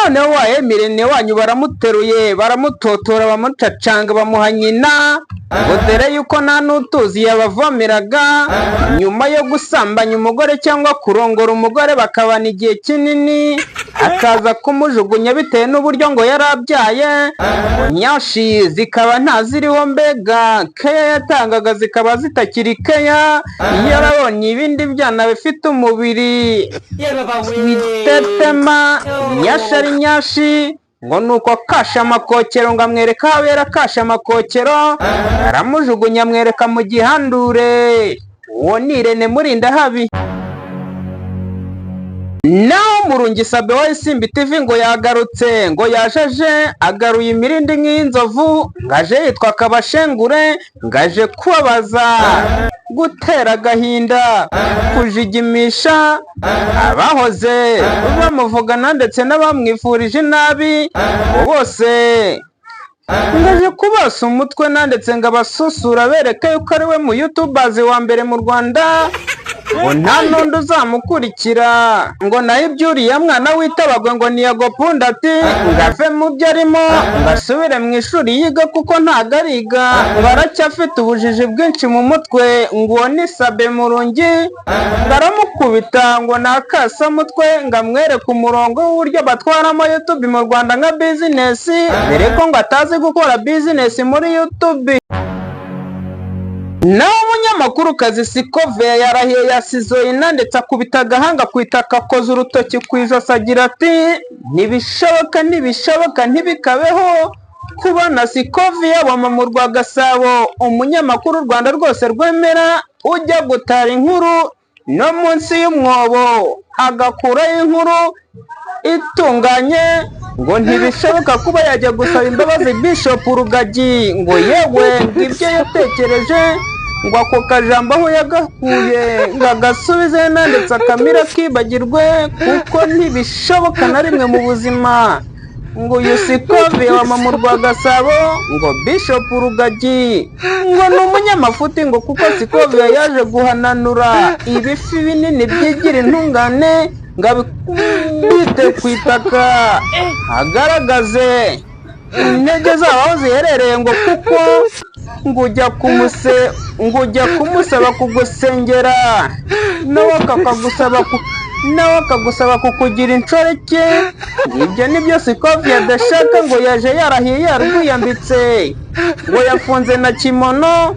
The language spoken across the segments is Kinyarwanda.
noneho wa Emirene wanyu baramuteruye baramutotora bamucacanga bamuha nyina ngo dore yuko nta n'utuzi yabavomeraga nyuma yo gusambanya umugore cyangwa kurongora umugore bakabana igihe kinini akaza kumujugunya bitewe n'uburyo ngo yarabyaye nyashi zikaba ntaziriho mbega keya yatangaga zikaba zitakiri keya yarabonye ibindi byana bifite umubiri bitetema nyashi ari nyashi ngo nuko kasha amakokero ngo amwereka habera kasha amakokero aramujugunya amwereka mu gihandure uwo ni Irene Murindahabi. Naho Murungi Sabe wa Isimbi TV ngo yagarutse ngo yajeje agaruye imirindi nk'inzovu ngaje yitwa Kabashengure ngaje kubabaza gutera agahinda kujigimisha abahoze bamuvugana ndetse n'abamwifurije nabi bose ngaje kubasa umutwe ndetse ngabasusura bereke yuko ari we mu YouTubers wa mbere mu Rwanda ngo nta n'undi uzamukurikira ngo nayo ibyuriya mwana witabagwe ngo niyagopunda ati ngave mu byo arimo ngasubire mu ishuri yiga kuko ntago ariga ngo aracyafite ubujiji bwinshi mu mutwe ngo uwo ni Sabe Murungi baramukubita ngo nakasa mutwe ngo amwereke umurongo w'uburyo batwaramo YouTube mu Rwanda nka business dore ko ngo atazi gukora business muri YouTube. Naho umunyamakuru kazi Sikove yarahiye yasizoye ndetse akubita agahanga kwitaka akoza urutoki ku ijosi agira ati ntibishoboka ntibikabeho kubona Sikove yaboma mu Rwagasabo umunyamakuru u Rwanda rwose rwemera ujya gutara inkuru no munsi y'umwobo agakuraho inkuru itunganye ngo ntibishoboka kuba yajya gusaba imbabazi Bishop Rugagi ngo yewe ngibyo yatekereje ngo ako kajambo aho yagakuye ngo agasubize ndetse akamira kibagirwe kuko ntibishoboka na rimwe mu buzima ngo uyu Sikove wama mu Rwagasabo ngo Bishop Rugagi ngo ni umunyamafuti ngo kuko Sikove yaje guhananura ibifi binini byigira intungane ngo abikubite ku itaka agaragaze intege zabo aho ziherereye ngo kuko ngo ujya kumusaba kugusengera nawe akagusaba kukugira inshoreke. Ibyo nibyo Sikove adashaka ngo yaje yarahiye yarwiyambitse ngo yafunze na kimono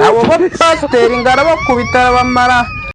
abo bapasiteri ngo arabakubita arabamara